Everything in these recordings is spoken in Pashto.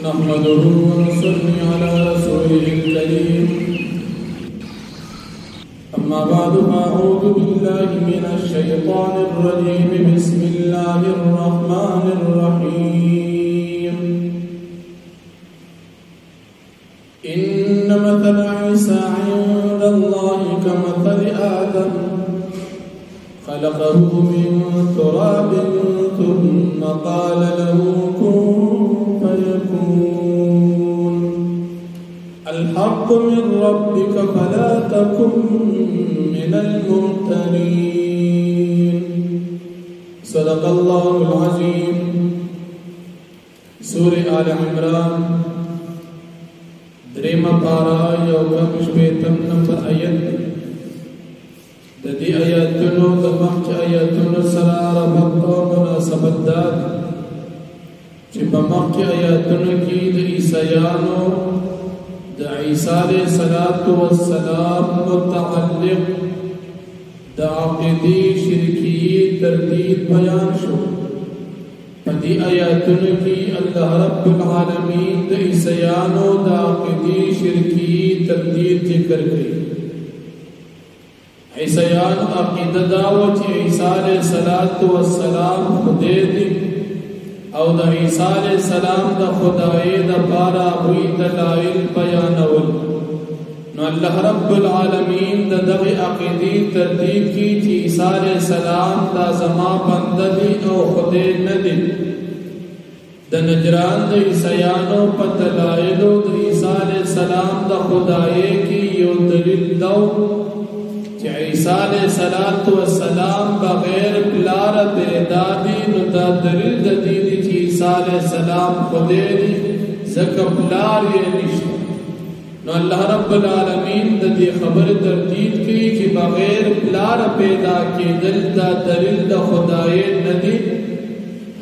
نحمده ونصلي على رسوله الكريم أما بعد فأعوذ بالله من الشيطان الرجيم بسم الله الرحمن الرحيم إن مثل عيسى عند الله كمثل آدم خلقه من تراب ثم قال له كن فيكون الحق من ربك فلا تكن من الممترين صدق الله العظيم. سورة آل عمران دريما پارا يوكم شبيتم نمبر آيات ددي آياتنو دمخش آياتنو سرار بطو مناسبت داد چه بمخش آياتنو کی دا عیسیانو دا عیسیٰ علیہ السلام متعلق دا عقیدی شرکی تردید بیان شو. پدی آیاتنو کی اللہ رب العالمین دا عیسیانو دا عقیدی شرکی تردید ذکر کی. عیسیان عقیدہ داو چی عیسیٰ علیہ السلام خدے دی او دا عیسیٰ علیہ السلام دا خدای دا پارا ہوئی دلائل بیانول. نو اللہ رب العالمین دا دغی عقیدی تردید کی چی عیسیٰ علیہ السلام دا زما بندی او خدے ندی. دا نجران دا عیسیانو پا دلائلو دا عیسیٰ علیہ السلام دا خدای کی یو دلیل دو کہ عیسیٰ علیہ السلام بغیر پلار بیدادی نو دا دلیل دا دیدی چی عیسیٰ علیہ السلام خودے دی زکا پلار یہ نشتا. نو اللہ رب العالمین دا دی خبر تردید کی کہ بغیر پلار پیدا کی دل دا دلیل دا خدای ندی.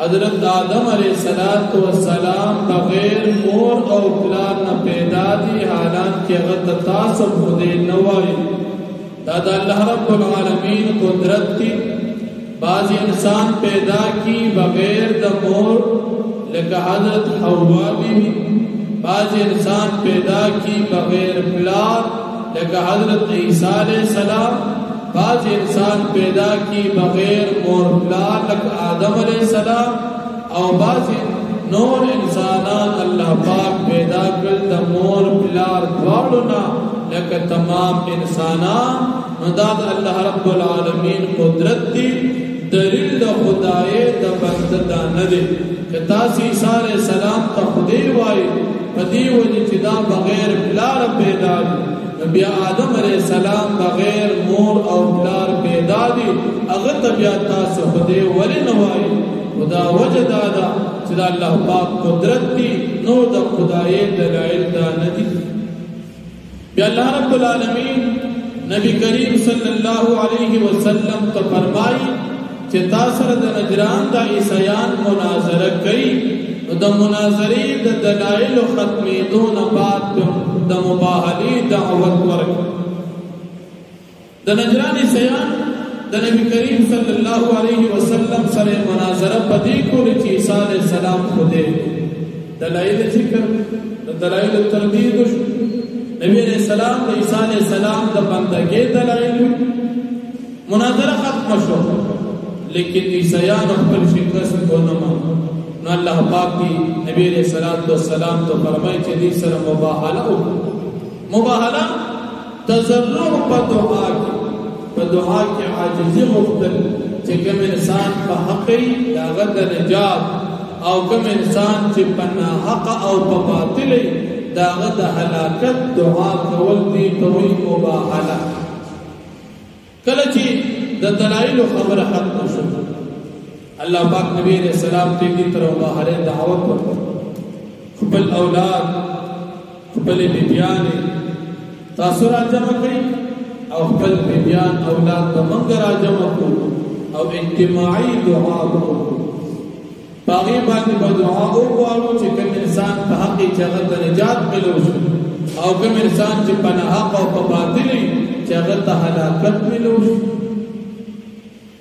حضرت آدم علیہ السلام بغیر مور او پلار نہ پیدا دی حالان کی غد تاسب خودے نوائی. دادا اللہ رب العالمین قدرت کی بعض انسان پیدا کی بغیر دمور لکہ حضرت حوا بھی. بعض انسان پیدا کی بغیر پلار لکہ حضرت عیسیٰ علیہ السلام. بعض انسان پیدا کی بغیر مور پلار لکہ آدم علیہ السلام. او بعض نور انسانان اللہ پاک پیدا کر دمور پلار دوارنا لکہ تمام انسانان. مداد اللہ رب العالمین قدرت دی دلیل دا خدای دا بندہ ندی کہ تاسی عیسیٰ علیہ السلام تا خدای وائی پدی وجہ چدا بغیر پلار پیدا دی. نبی آدم علیہ السلام بغیر مور او پلار پیدا دی اغت بیاتا سے خدای ولی نوائی. خدا وجہ دادا چدا اللہ پاک قدرت دی نو دا خدای دلائل دا ندی. بی اللہ رب العالمین نبی کریم صلی اللہ علیہ وسلم تو فرمائی کہ تاثر دا نجران دا عیسیان مناظرہ کئی. دا مناظری دا دلائل ختمی دون بعد دا مباہلی دعوت ورک. دا نجران عیسیان دا نبی کریم صلی اللہ علیہ وسلم سر مناظرہ پدی کو لچی عیسیٰ علیہ السلام خودے دلائل ذکر دلائل تردید نبی علیہ السلام دا عیسیٰ علیہ السلام دا بندگی دلائل مناظرہ ختم شو. لیکن عیسیان اخبر شکست کو نمان. نو اللہ پاک کی نبی علیہ السلام تو فرمائی چی دی سر مباحلہ مباحلہ تضرع پا دعا کی عاجزی مختل چی کم انسان پا حقی داغت نجات او کم انسان چی پا ناحق او پا باطلی داغت حلاکت دعا کول دی توی مباحلہ. کلچی دا دلائل خبر ختم شد اللہ پاک نبی علیہ السلام تیگی طرح مباحلے دعوت پر خبل اولاد خبل بیبیان تاثر آجمع کری او خبل بیبیان اولاد بمنگر آجمع کو او اجتماعی دعا کو باغی باقی بدعا او قوالو چی کم انسان پا حقی چاگت نجات ملوش او کم انسان چی پنا حق او پا باطلی چاگت حلاکت ملوش.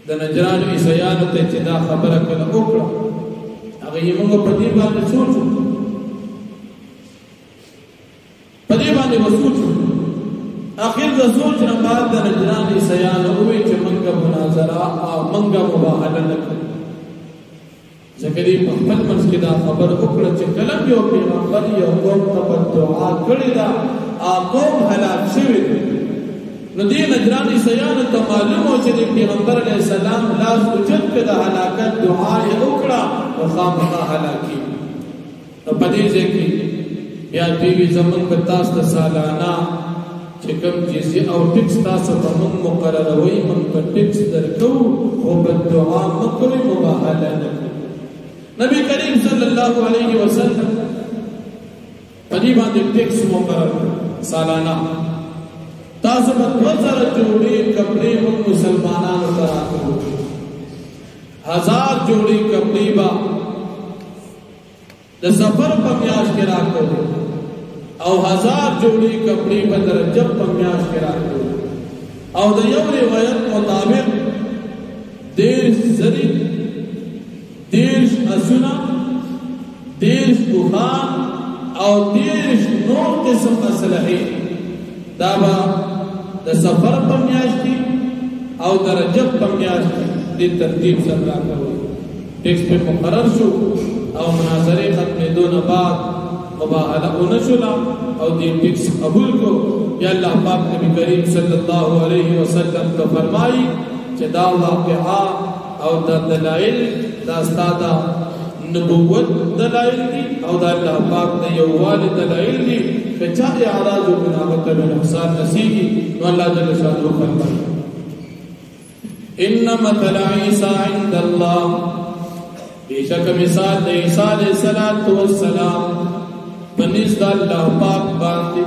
دا نجران عیسیانو تے چی دا خبر کل اکڑا اگر یہ منگو پدی بانے سوچو پدې باندې وسوچ اخر د سوچ نه بعد د نجران عیسایان وې چې منګه مناظره او منګه مباهله نکړي ځکه دې په خپل منځ کې دا خبر وکړه چې کله یو پیغمبر یو قوم ته دعا کړې ده قوم هلاک شوی نو دې نجران عیسایان ته معلومه چې پیغمبر علیه السلام لاس اوچت کړ د هلاکت دعا یې وکړه او خامخا هلاکی نو په دې ځکه یا دې زمون په تاسو د سالانه چې کوم چیزي او ټیکس تاسو ته موږ مقرروي موږ په ټیکس درکو او په دعا مکوې مباهله نه نبی کریم صلی الله علیه وسلم په دې باندې ټیکس مقرر سالانه تاسو په 2000 جوړې کپڑے موږ مسلمانانو ته راکړو 1000 جوړې کپڑے با د سفر په میاشت کې راکړو او 1000 جوړې کپڑے په رجب په میاشت کې راکړو او د یو روایت مطابق 10 زری 10 اسونه 10 بوخان او 10 نور قسم اسلحه دا با د سفر په میاشت کې او د رجب په میاشت کې د ترتیب سره راکړو ټیکس په مقرر شو او مناظره ختمېدو نه بعد مباهله ونشولا او دې ټیکس قبول کو یا الله پاک نبی کریم صلی الله علیه وسلم ته فرمایي چې دا واقعا او د دلایل دا ستاده نبوت دلائل دي او دا الله پاک د یووال دلائل دي چې چا اعراض او بناوت به نقصان نصیبي نو الله جل شانه فرمایي ان مثل عیسی عند الله بیشک مثال د عیسی علیہ السلام بنس د الله پاک باندې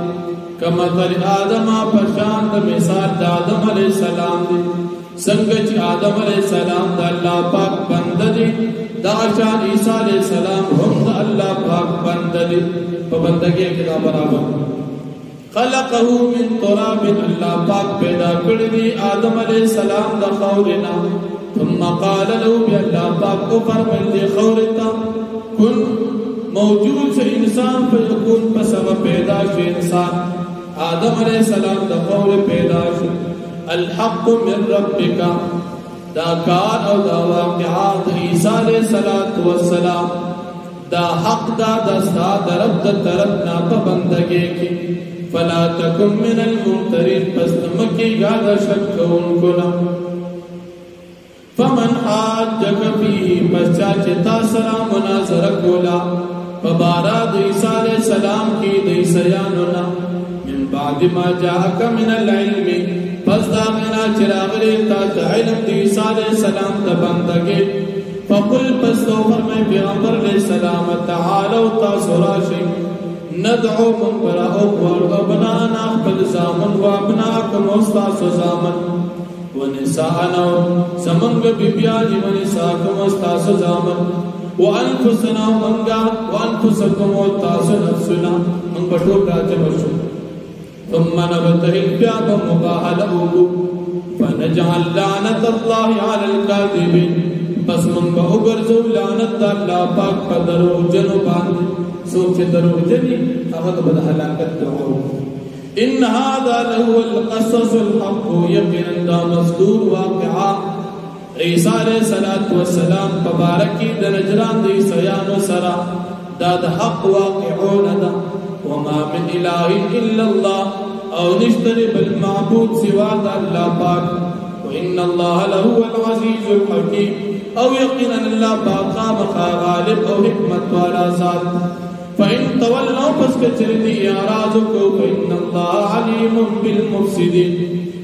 کما مثل آدم پشان د مثال د آدم علیہ السلام دی څنګه چې آدم علیہ السلام د الله پاک بنده دی دا شان عیسی علیہ السلام هم د الله پاک بنده دی په بندګۍ کې دا برابر خلقه من تراب الله پاک پیدا کړی دی آدم علیہ السلام د خورنا ثم قال له بالله پاک او فرمایي خورتا کن موجود سے انسان فیکون په سبب پیدا شي انسان آدم علیہ السلام د خور پیدا شي الحق من ربک دا کار او دا واقعات عیسی علیہ السلام دا حق دا دستا درب دا طرف نا پا بندگی کی فلا تکم من الممترین پس نمکی گادا شک کونکو نا فمن حاجک فیه پس چاچتا سرا مناظر کولا فباراد عیسی علیہ السلام کی دیسیانونا من بعد ما جاءک من العلم پس داغنا چراغلی تا علم دی عیسی علیہ السلام تا بندگی فقل پس تو فرمائے پیغمبر علیہ السلام تعالو تا سراشی ندعو من براؤ وارو ابنانا اقبل زامن و ابناکم استاس زامن و نساءنا سمنگ بیبیانی و نساکم استاس زامن و انفسنا منگا و انفسکم استاس نفسنا من بطور راجم شو ثم نبتهل بياب مباهله فنجعل لعنة الله على الكاذبين بس من بأغرزو لعنة الله پاک پا دروغ جنو باندې سوچ دروغ جنی اغد بد حلاکت دعو ان هذا له القصص الحق يقينا دا مصدور واقعا عیسی علیہ السلام مبارکی د نجران د عیسیانو سرا دا د حق واقعون دا وما من اله الا الله او نشتري بالمعبود سوى الله پاک وان الله له العزيز الحكيم او يقينا الله پاک غالب او حکمت والا ذات فان تولوا پس کچردی اعراضکو فان الله عليم بالمفسدين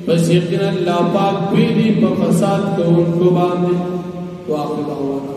بس یقینا الله پاک پیری په فساد کو ان کو باندې واخر دعوانا